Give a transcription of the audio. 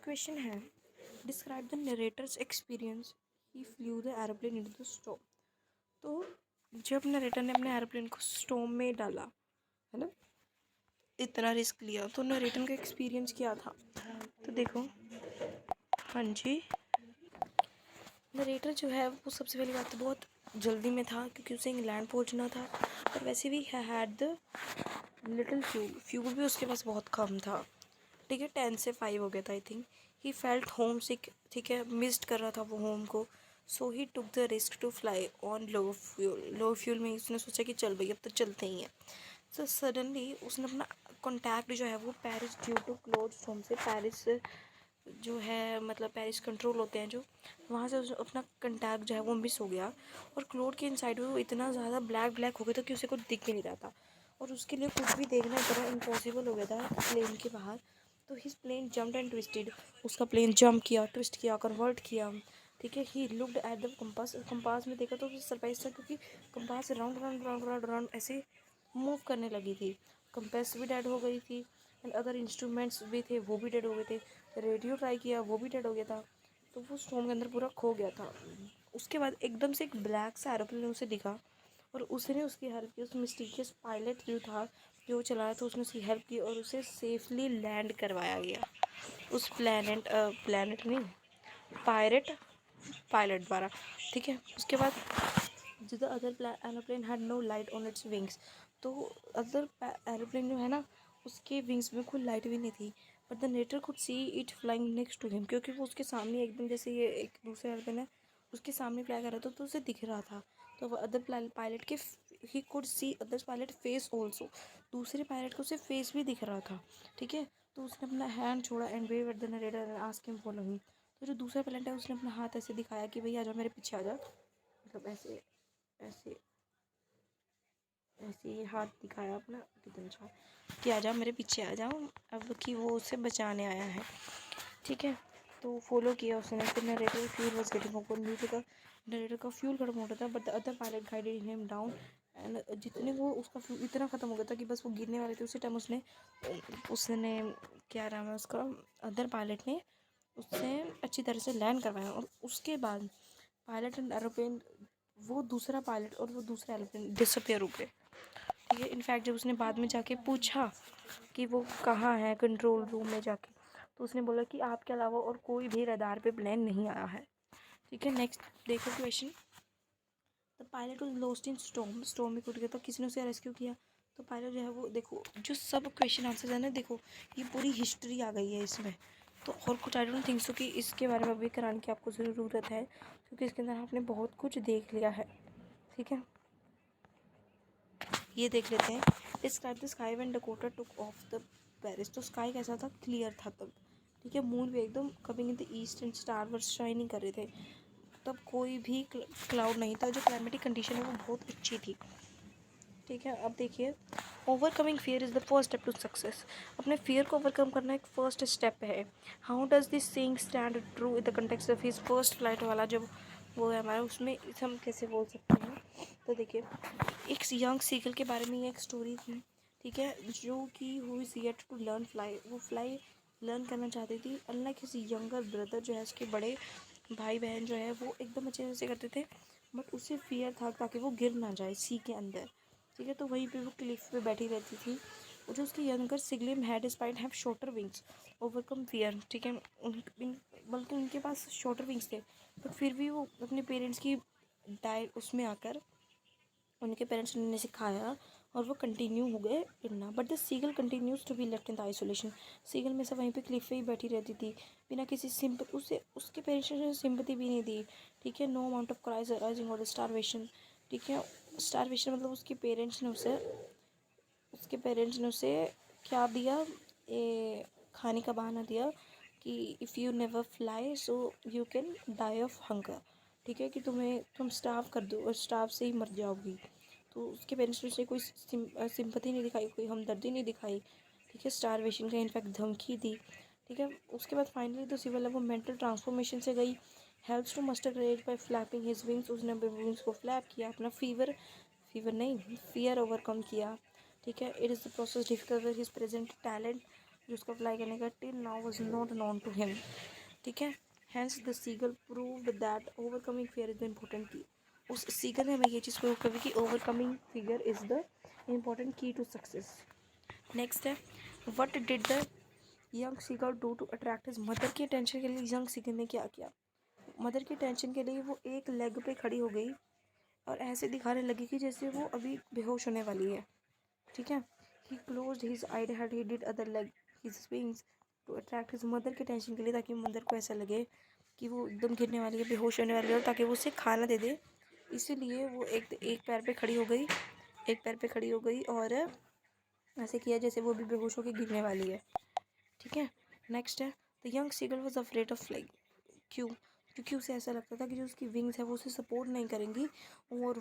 Question है, describe the narrator's experience he flu the aeroplane into the storm. तो जब narrator ने अपने एरोप्लेन को स्टॉर्म में डाला, है ना, इतना रिस्क लिया, तो नरेटर का एक्सपीरियंस क्या था? तो देखो, हाँ जी, नरेटर जो है वो सबसे पहली बात तो बहुत जल्दी में था क्योंकि उसे इंग्लैंड पहुंचना था, और वैसे भी हैड द लिटिल फ्यूल भी उसके पास बहुत कम था। ठीक है, 10 से 5 हो गया था I think. He felt homesick, ठीक है, मिस्ड कर रहा था वो होम को। So he took the risk to fly on low fuel में उसने सोचा कि चल भाई अब तो चलते ही हैं। सो सडनली उसने अपना कॉन्टैक्ट जो है वो Paris due to close home से, पेरिस जो है मतलब पेरिस कंट्रोल होते हैं जो, वहाँ से अपना कंटैक्ट जो है वो मिस हो गया। और क्लोड के इनसाइड में वो इतना ज़्यादा ब्लैक ब्लैक हो गया था कि उसे कुछ दिख भी नहीं रहा था, और उसके लिए कुछ भी देखना इतना इम्पॉसिबल हो गया था प्लेन के बाहर। तो his plane jumped and twisted, उसका प्लेन जंप किया, ट्विस्ट किया, कन्वर्ट किया। ठीक है, he looked at the compass, compass में देखा तो उसे सरप्राइज था क्योंकि compass round round round round round ऐसे मूव करने लगी थी। कंपास भी डेड हो गई थी, एंड अदर इंस्ट्रूमेंट्स भी थे वो भी डेड हो गए थे। रेडियो ट्राई किया वो भी डेड हो गया था। तो वो स्टॉर्म के अंदर पूरा खो गया था। उसके बाद एकदम से एक ब्लैक सा एरोप्लेन उसे दिखा, और उसने उसकी हेल्प की। उस मिस्टीरियस पायलट जो था, जो चला रहा था, उसने उसकी हेल्प की और उसे सेफली लैंड करवाया गया उस प्लेनेट नहीं, पायरेट पायलट द्वारा। ठीक है, उसके बाद जो the other aeroplane had no light on its wings. तो अदर एरोप्लेन जो है ना, उसके विंग्स में कोई लाइट भी नहीं थी। बट द नेटर could see it flying next to him, क्योंकि वो उसके सामने एकदम, जैसे ये एक दूसरा एरोप्लेन है उसके सामने फ्लाई कर रहा था तो उसे दिख रहा था। तो अदर पायलट के he could see other pilot face also, दूसरे पायलट को उसे फेस भी दिख रहा था। ठीक है, तो उसने अपना हैंड छोड़ा and wave at the narrator and asked him follow him. तो जो दूसरा पायलट है उसने अपना हाथ ऐसे दिखाया कि भाई आ जाओ मेरे पीछे आ जाओ, मतलब ऐसे ऐसे ऐसे ही हाथ दिखाया अपना कितना अच्छा कि आ जाओ मेरे पीछे आ जाओ, अब कि वो उसे बचाने आया है। ठीक है, तो फॉलो किया उसने। फिर narrator fuel was getting open due to the, narrator का फ्यूल खत्म हो रहा था, but the other pilot guided him down. And जितने वो उसका फ्यूल इतना ख़त्म हो गया था कि बस वो गिरने वाले थे, उसी टाइम उसने उसने क्या नाम है उसका, अदर पायलट ने उससे अच्छी तरह से लैंड करवाया। और उसके बाद पायलट एंड एरोप्लेन, वो दूसरा पायलट और वो दूसरा एरोप्लेन डिसअपियर हो गए। ठीक है, इनफैक्ट जब उसने बाद में जाके पूछा कि वो कहाँ है कंट्रोल रूम में जाके, तो उसने बोला कि आपके अलावा और कोई भी रडार पे प्लेन नहीं आया है। ठीक है, नेक्स्ट देखो question. The pilot was lost in storm, storm में टूट गया तो किसी ने उसे रेस्क्यू किया। तो पायलट जो है वो, देखो जो सब क्वेश्चन आंसर है ना, देखो ये पूरी हिस्ट्री आ गई है इसमें। तो और कुछ आई डोंट थिंक सो कि इसके बारे में अभी कराने की आपको ज़रूरत है, क्योंकि इसके अंदर आपने बहुत कुछ देख लिया है। ठीक है, ये देख लेते हैं। Describe the sky when Dakota took off the Paris. तो स्काई कैसा था? क्लियर था तब। ठीक है, मून भी एकदम coming in the east and star were shining कर रहे थे। तब कोई भी क्लाउड नहीं था, जो क्लाइमेटिक कंडीशन है वो बहुत अच्छी थी। ठीक है, अब देखिए, overcoming fear is the first step to success. अपने फियर को ओवरकम करना एक फर्स्ट स्टेप है। How does this saying stand true in the context of his first flight वाला जब वो है हमारा, उसमें हम कैसे बोल सकते हैं? तो देखिए, एक यंग सीगल के बारे में ये एक स्टोरी थी। ठीक है, जो कि who is yet to learn fly, वो फ्लाई लर्न करना चाहती थी। अनलाइक हिज यंगर ब्रदर, जो है उसके बड़े भाई बहन जो है वो एकदम अच्छे से करते थे, बट उसे फियर था ताकि वो गिर ना जाए सी के अंदर। ठीक है, तो वहीं पे वो क्लिफ पे बैठी रहती थी। और जो उसकी younger siblings had spite have shorter wings overcome fear. ठीक है, बल्कि उनके पास शॉर्टर विंग्स थे, बट फिर भी वो अपने पेरेंट्स की डाइट उसमें आकर उनके पेरेंट्स ने उन्हें सिखाया और वो कंटिन्यू हो गए उड़ना। But the seagull continues to be left in the isolation. Seagull में से वहीं पे क्लिफ पे ही बैठी रहती थी बिना किसी सिंपति, उसे उसके पेरेंट्स ने सिंपति भी नहीं दी। ठीक है, no amount of cries arising और स्टारवेशन। ठीक है, स्टारवेशन मतलब उसके पेरेंट्स ने उसे क्या दिया, ये खाने का बहाना दिया कि if you never fly so you can die of hunger. ठीक है, कि तुम स्टार्व कर दो और स्टार्व से ही मर जाओगी। तो उसके पेरेंट्स ने उसे कोई सिंपति नहीं दिखाई, कोई हमदर्दी नहीं दिखाई। ठीक है, स्टारवेशन का इनफैक्ट धमकी दी। ठीक है, उसके बाद फाइनली तो सिविल है वो मेंटल ट्रांसफॉर्मेशन से गई। Helps to muster courage by flapping his wings, उसने अपने विंग्स को फ्लैप किया, अपना फियर ओवरकम किया। ठीक है, it is the process difficult with his present talent फिर उसका फ्लाई करने का till now was not known to him, ठीक है। Hence the seagull proved that overcoming fear is the important key. उस सीगल ने हमें ये चीज़ प्रूव कर दी कि overcoming fear is the important key to success. Next है, what did the young seagull do to attract his mother की attention के लिए यंग सीगल ने क्या किया। मदर की अटेंशन के लिए वो एक लेग पे खड़ी हो गई और ऐसे दिखाने लगी कि जैसे वो अभी बेहोश होने वाली है, ठीक है। He closed his eyes had he did other leg his wings to attract his mother की अटेंशन के लिए, ताकि मदर को ऐसा लगे कि वो एकदम गिरने वाली है, बेहोश होने वाली है, और ताकि वो उसे खाना दे दे। इसीलिए वो एक पैर पे खड़ी हो गई, एक पैर पे खड़ी हो गई और ऐसे किया जैसे वो भी बेहोश होकर गिरने वाली है, ठीक है। नेक्स्ट है, the young seagull was afraid of flying. क्यों? क्योंकि उसे ऐसा लगता था कि जो उसकी विंग्स है वो उसे सपोर्ट नहीं करेंगी और